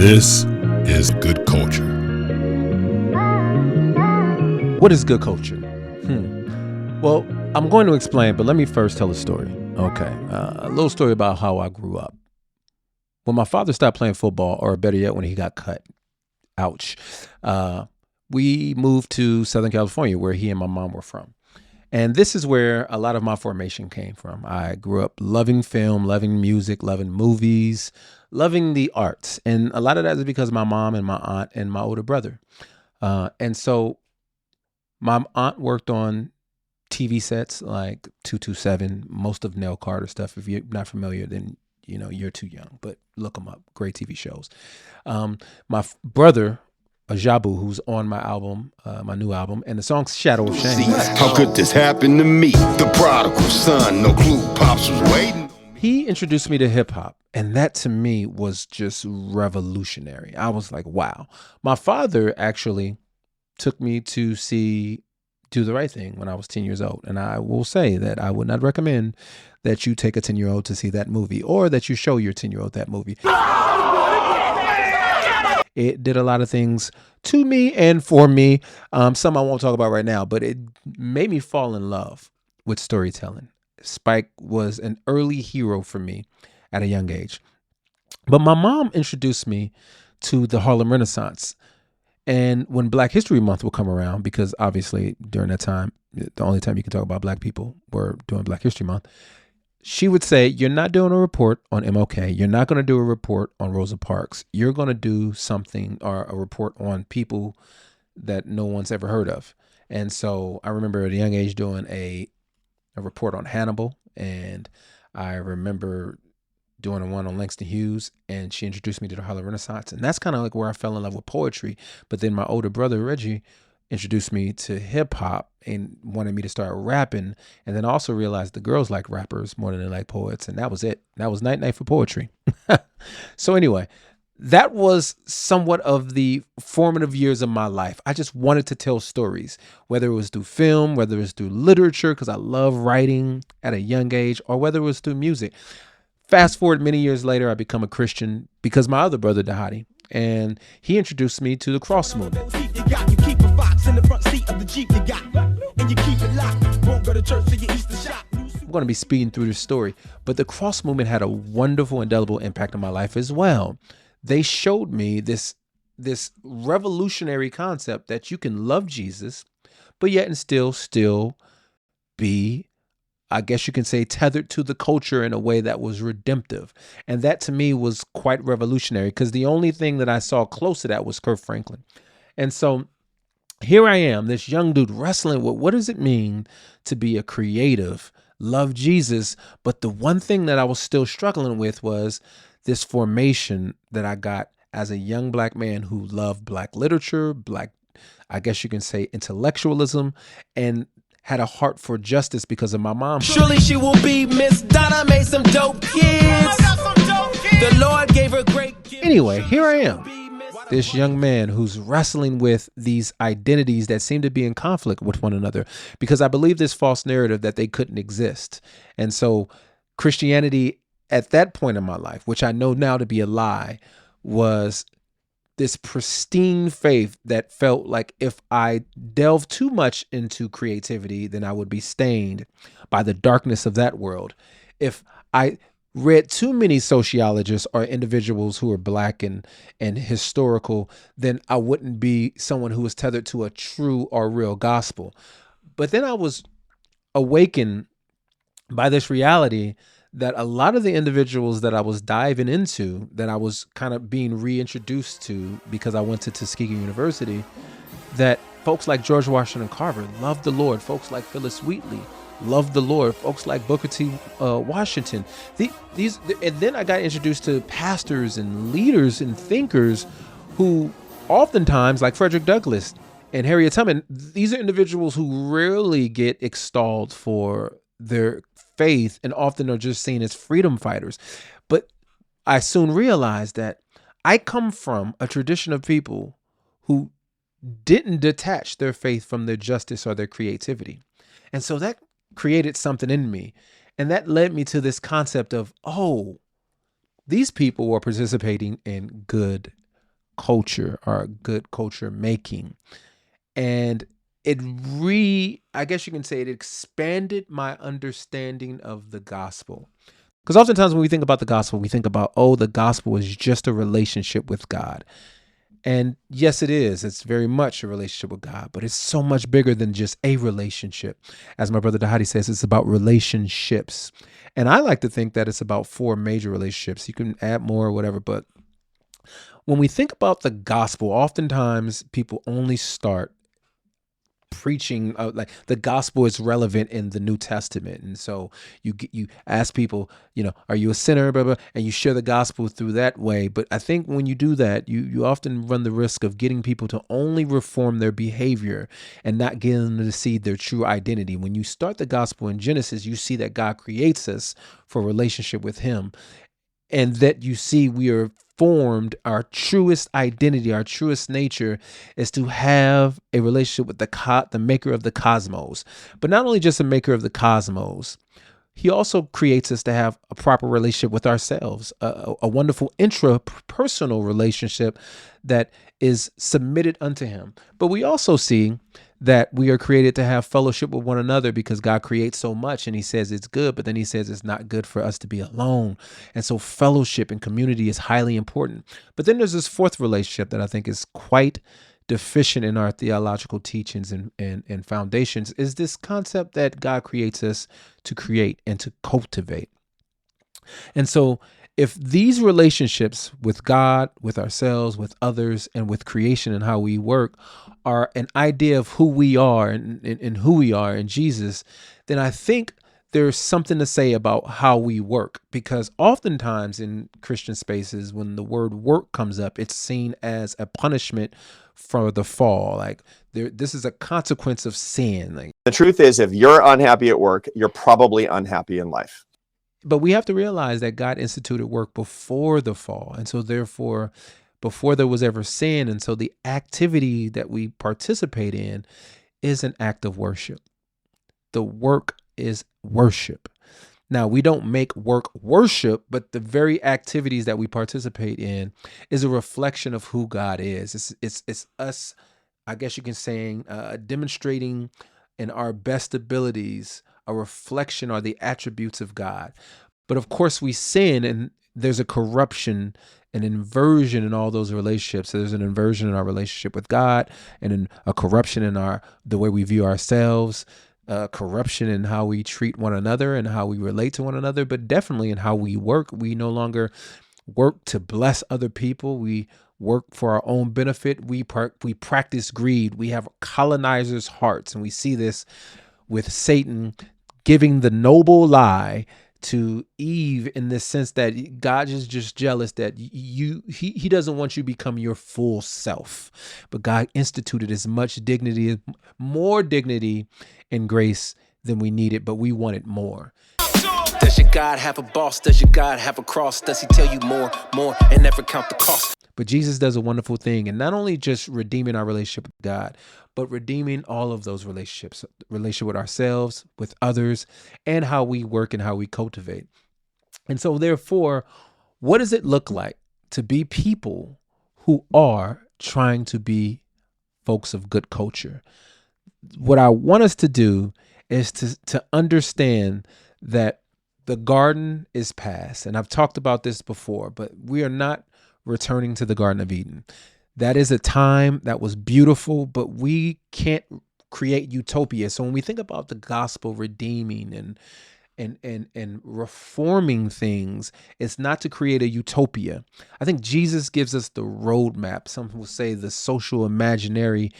This is good culture. What is good culture? Well, I'm going to explain, but let me first tell a story. Okay, a little story about how I grew up. When my father stopped playing football, or better yet, when he got cut, ouch, we moved to Southern California, where he and my mom were from. And this is where a lot of my formation came from. I grew up loving film, loving music, loving movies, loving the arts. And a lot of that is because of my mom and my aunt and my older brother. And so my aunt worked on TV sets like 227, most of Nell Carter stuff. If you're not familiar, then you're too young, but look them up. Great TV shows. My brother, Jabu, who's on my album, my new album, and the song's Shadow of Shame. How could this happen to me? The prodigal son, no clue, Pops was waiting. He introduced me to hip hop, and that to me was just revolutionary. I was like, wow. My father actually took me to see Do the Right Thing when I was 10 years old. And I will say that I would not recommend that you take a 10-year-old to see that movie, or that you show your 10-year-old that movie. It did a lot of things to me and for me. Some I won't talk about right now, but it made me fall in love with storytelling. Spike was an early hero for me at a young age. But my mom introduced me to the Harlem Renaissance. And when Black History Month would come around, because obviously during that time, the only time you can talk about Black people were during Black History Month, she would say, you're not doing a report on MLK. You're not going to do a report on Rosa Parks. You're going to do something, or a report on people that no one's ever heard of. And so I remember at a young age doing a report on Hannibal. And I remember doing one on Langston Hughes, and she introduced me to the Harlem Renaissance. And that's kind of like where I fell in love with poetry. But then my older brother, Reggie, introduced me to hip hop and wanted me to start rapping. And then also realized the girls like rappers more than they like poets. And that was it. That was night for poetry. So anyway, that was somewhat of the formative years of my life. I just wanted to tell stories, whether it was through film, whether it was through literature, because I love writing at a young age, or whether it was through music. Fast forward many years later, I become a Christian because my other brother, Dahadi, and he introduced me to the cross movement. I'm going to be speeding through this story, but the cross movement had a wonderful, indelible impact on my life as well. They showed me this revolutionary concept that you can love Jesus, but yet and still be, I guess you can say, tethered to the culture in a way that was redemptive. And that to me was quite revolutionary, because the only thing that I saw close to that was Kirk Franklin. And so here I am, this young dude wrestling with what does it mean to be a creative, love Jesus. But the one thing that I was still struggling with was this formation that I got as a young Black man who loved Black literature, Black, I guess you can say, intellectualism, and had a heart for justice because of my mom. Surely she will be Miss Donna, made some dope kids. The Lord gave her great gifts. Anyway, here I am, this young man who's wrestling with these identities that seem to be in conflict with one another, because I believe this false narrative that they couldn't exist. And so Christianity at that point in my life, which I know now to be a lie, was this pristine faith that felt like if I delved too much into creativity, then I would be stained by the darkness of that world. If I read too many sociologists or individuals who are Black and historical, then I wouldn't be someone who was tethered to a true or real gospel. But then I was awakened by this reality that a lot of the individuals that I was diving into, that I was kind of being reintroduced to because I went to Tuskegee University, that folks like George Washington Carver loved the Lord. Folks like Phyllis Wheatley loved the Lord. Folks like Booker T. Washington. And then I got introduced to pastors and leaders and thinkers who oftentimes, like Frederick Douglass and Harriet Tubman, these are individuals who rarely get extolled for their faith and often are just seen as freedom fighters. But I soon realized that I come from a tradition of people who didn't detach their faith from their justice or their creativity. And so that created something in me. And that led me to this concept of, oh, these people were participating in good culture or good culture making. And I guess you can say it expanded my understanding of the gospel. Because oftentimes when we think about the gospel, we think about, oh, the gospel is just a relationship with God. And yes, it is. It's very much a relationship with God, but it's so much bigger than just a relationship. As my brother Dahadi says, it's about relationships. And I like to think that it's about 4 major relationships. You can add more or whatever, but when we think about the gospel, oftentimes people only start preaching like the gospel is relevant in the New Testament, and so you ask people, are you a sinner, blah, blah, and you share the gospel through that way. But I think when you do that, you often run the risk of getting people to only reform their behavior and not getting them to see their true identity. When you start the gospel in Genesis, you see that God creates us for a relationship with him, and that you see we are formed, our truest identity, our truest nature is to have a relationship with the maker of the cosmos. But not only just a maker of the cosmos, he also creates us to have a proper relationship with ourselves, a wonderful intrapersonal relationship that is submitted unto him. But we also see that we are created to have fellowship with one another because God creates so much and he says it's good, but then he says it's not good for us to be alone. And so fellowship and community is highly important. But then there's this 4th relationship that I think is quite deficient in our theological teachings and foundations, is this concept that God creates us to create and to cultivate. And so if these relationships with God, with ourselves, with others, and with creation and how we work are an idea of who we are and who we are in Jesus, then I think there's something to say about how we work. Because oftentimes in Christian spaces, when the word work comes up, it's seen as a punishment for the fall. Like this is a consequence of sin. Like, the truth is, if you're unhappy at work, you're probably unhappy in life. but we have to realize that God instituted work before the fall. And so therefore, before there was ever sin. And so the activity that we participate in is an act of worship. The work is worship. Now, we don't make work worship, but the very activities that we participate in is a reflection of who God is. It's us, I guess you can say, demonstrating in our best abilities a reflection or the attributes of God. But of course we sin, and there's a corruption, an inversion in all those relationships. So there's an inversion in our relationship with God, and a corruption in the way we view ourselves, corruption in how we treat one another and how we relate to one another, but definitely in how we work. We no longer work to bless other people. We work for our own benefit. We practice greed. We have colonizers' hearts, and we see this with Satan giving the noble lie to Eve in the sense that God is just jealous that he doesn't want you to become your full self. But God instituted as much dignity, more dignity and grace than we needed, but we wanted more. Does your God have a boss? Does your God have a cross? Does he tell you more, and never count the cost? But Jesus does a wonderful thing, and not only just redeeming our relationship with God, but redeeming all of those relationships, relationship with ourselves, with others, and how we work and how we cultivate. And so therefore, what does it look like to be people who are trying to be folks of good culture? What I want us to do is to understand that the garden is past. And I've talked about this before, but we are not returning to the Garden of Eden. That is a time that was beautiful, but we can't create utopia. So when we think about the gospel redeeming and reforming things, it's not to create a utopia. I think Jesus gives us the roadmap. Some will say the social imaginary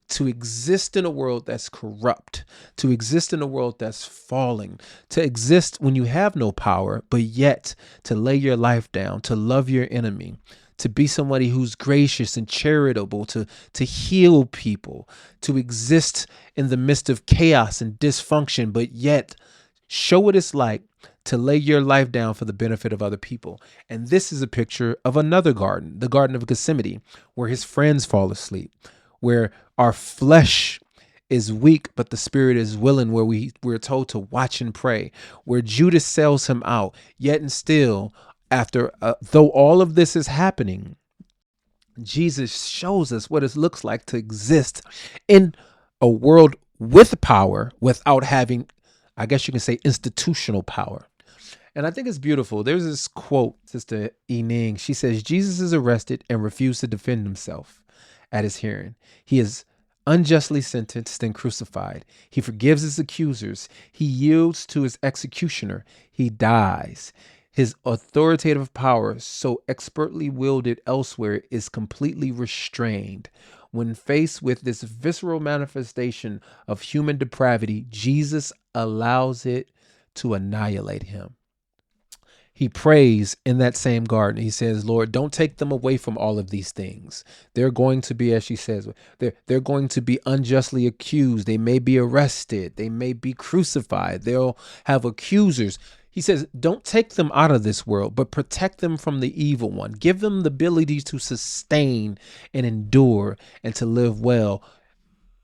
to exist in a world that's corrupt, to exist in a world that's falling, to exist when you have no power, but yet to lay your life down, to love your enemy, to be somebody who's gracious and charitable, to heal people, to exist in the midst of chaos and dysfunction, but yet show what it's like to lay your life down for the benefit of other people. And this is a picture of another garden, the Garden of Gethsemane, where his friends fall asleep, where our flesh is weak, but the spirit is willing, where we're told to watch and pray, where Judas sells him out, yet and still, after though all of this is happening, Jesus shows us what it looks like to exist in a world with power without having, I guess you can say, institutional power. And I think it's beautiful. There's this quote, Sister Ening. She says, Jesus is arrested and refused to defend himself at his hearing. He is unjustly sentenced and crucified. He forgives his accusers. He yields to his executioner. He dies. His authoritative power, so expertly wielded elsewhere, is completely restrained. When faced with this visceral manifestation of human depravity, Jesus allows it to annihilate him. He prays in that same garden. He says, Lord, don't take them away from all of these things. They're going to be, as she says, they're going to be unjustly accused. They may be arrested. They may be crucified. They'll have accusers. He says, don't take them out of this world, but protect them from the evil one. Give them the ability to sustain and endure and to live well.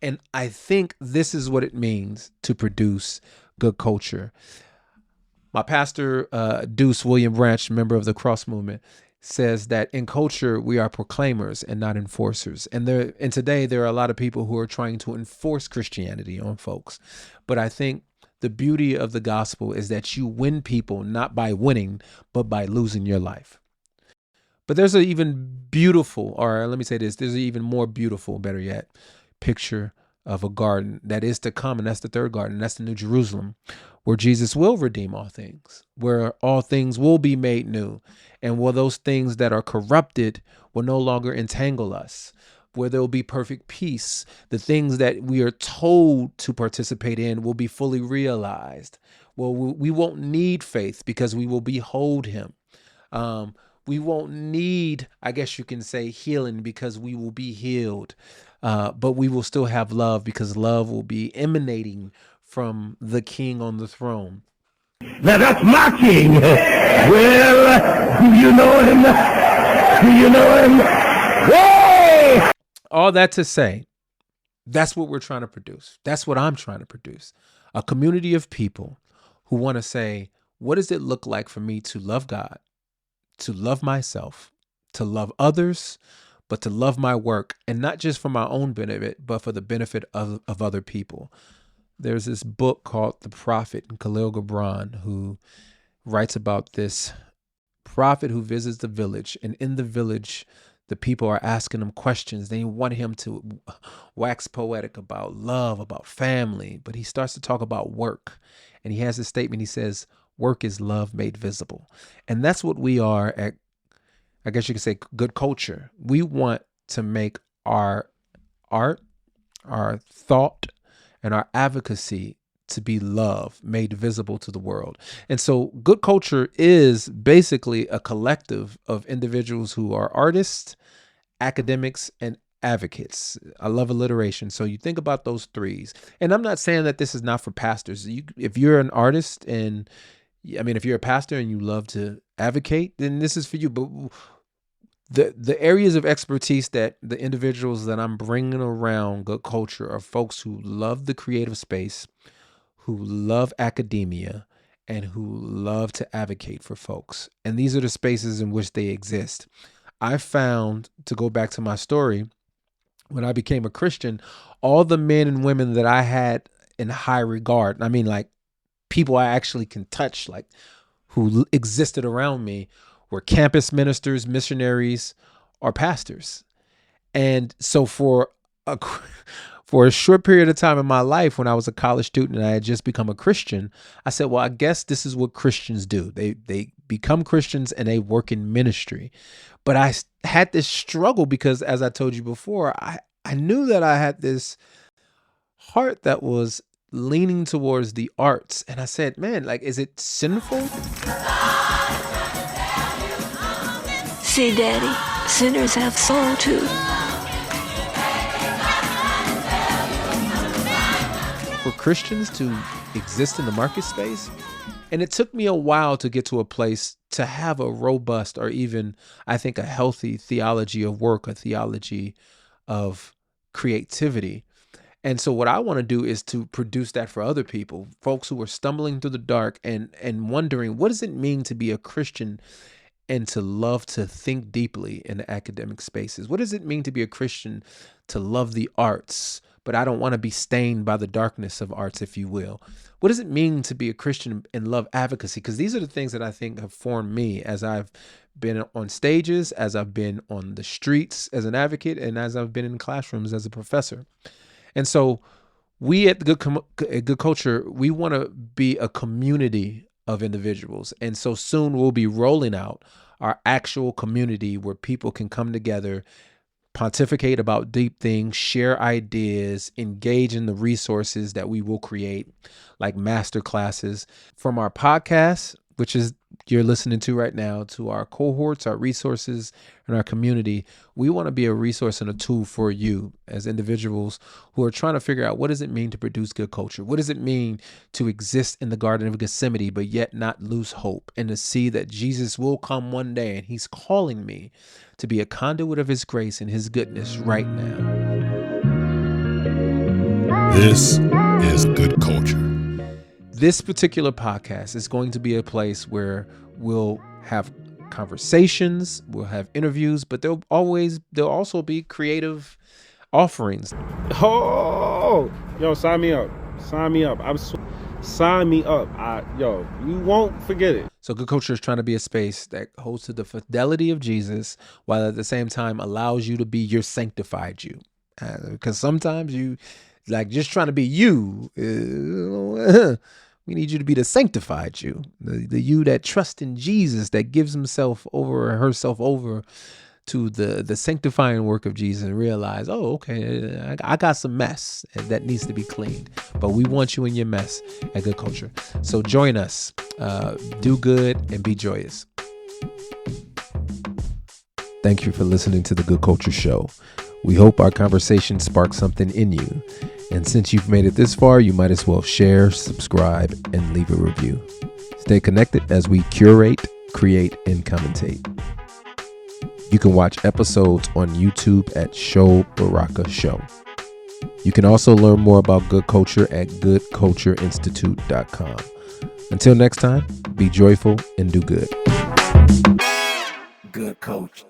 And I think this is what it means to produce good culture. My pastor, Deuce William Branch, member of the Cross Movement, says that in culture, we are proclaimers and not enforcers. And today, there are a lot of people who are trying to enforce Christianity on folks. But I think the beauty of the gospel is that you win people not by winning, but by losing your life. But there's an even beautiful, or let me say this, there's an even more beautiful, better yet, picture of a garden that is to come. And that's the third garden. That's the New Jerusalem, where Jesus will redeem all things, where all things will be made new, and where those things that are corrupted will no longer entangle us, where there will be perfect peace. The things that we are told to participate in will be fully realized. Well, we won't need faith because we will behold him. We won't need, I guess you can say, healing because we will be healed. But we will still have love because love will be emanating from the king on the throne. Now that's my king. Well, do you know him? Do you know him? Hey! All that to say, that's what we're trying to produce. That's what I'm trying to produce. A community of people who want to say, what does it look like for me to love God, to love myself, to love others, but to love my work, and not just for my own benefit, but for the benefit of other people. There's this book called The Prophet, and Khalil Gibran, who writes about this prophet who visits the village, and in the village, the people are asking him questions. They want him to wax poetic about love, about family, but he starts to talk about work. And he has this statement. He says, work is love made visible. And that's what we are at, I guess you could say, good culture. We want to make our art, our thought, and our advocacy to be love made visible to the world. And so good culture is basically a collective of individuals who are artists, academics, and advocates. I love alliteration. So you think about those threes. And I'm not saying that this is not for pastors. If you're an artist and if you're a pastor and you love to advocate, then this is for you. But the areas of expertise that the individuals that I'm bringing around good culture are folks who love the creative space, who love academia, and who love to advocate for folks. And these are the spaces in which they exist. I found, to go back to my story, when I became a Christian, all the men and women that I had in high regard, like people I actually can touch, like who existed around me, were campus ministers, missionaries, or pastors. And so for a short period of time in my life, when I was a college student and I had just become a Christian, I said, well, I guess this is what Christians do. They become Christians and they work in ministry. But I had this struggle because, as I told you before, I knew that I had this heart that was leaning towards the arts. And I said, man, is it sinful? See, Daddy, sinners have soul too. For Christians to exist in the market space? And it took me a while to get to a place to have a robust, or even, I think, a healthy theology of work, a theology of creativity. And so what I want to do is to produce that for other people, folks who are stumbling through the dark and wondering, what does it mean to be a Christian and to love to think deeply in the academic spaces? What does it mean to be a Christian, to love the arts, but I don't want to be stained by the darkness of arts, if you will? What does it mean to be a Christian and love advocacy? Because these are the things that I think have formed me as I've been on stages, as I've been on the streets as an advocate, and as I've been in classrooms as a professor. And so we at Good Culture, we want to be a community of individuals. And so soon we'll be rolling out our actual community where people can come together, pontificate about deep things, share ideas, engage in the resources that we will create, like master classes, from our podcast, which is you're listening to right now, to our cohorts, our resources, and our community. We want to be a resource and a tool for you as individuals who are trying to figure out, what does it mean to produce good culture? What does it mean to exist in the Garden of Gethsemane, but yet not lose hope, and to see that Jesus will come one day, and he's calling me to be a conduit of his grace and his goodness right now. This is Good Culture. This particular podcast is going to be a place where we'll have conversations, we'll have interviews, but there'll also be creative offerings. Oh, yo, sign me up. Sign me up. Sign me up. You won't forget it. So Good Culture is trying to be a space that holds to the fidelity of Jesus, while at the same time allows you to be your sanctified you. Because sometimes you, like, just trying to be you, we need you to be the sanctified you, the you that trusts in Jesus, that gives himself over or herself over to the sanctifying work of Jesus, and realize, oh, okay, I got some mess that needs to be cleaned. But we want you in your mess at Good Culture. So join us, do good, and be joyous. Thank you for listening to the Good Culture Show. We hope our conversation sparks something in you. And since you've made it this far, you might as well share, subscribe, and leave a review. Stay connected as we curate, create, and commentate. You can watch episodes on YouTube at Sho Baraka Show. You can also learn more about Good Culture at goodcultureinstitute.com. Until next time, be joyful and do good. Good coach.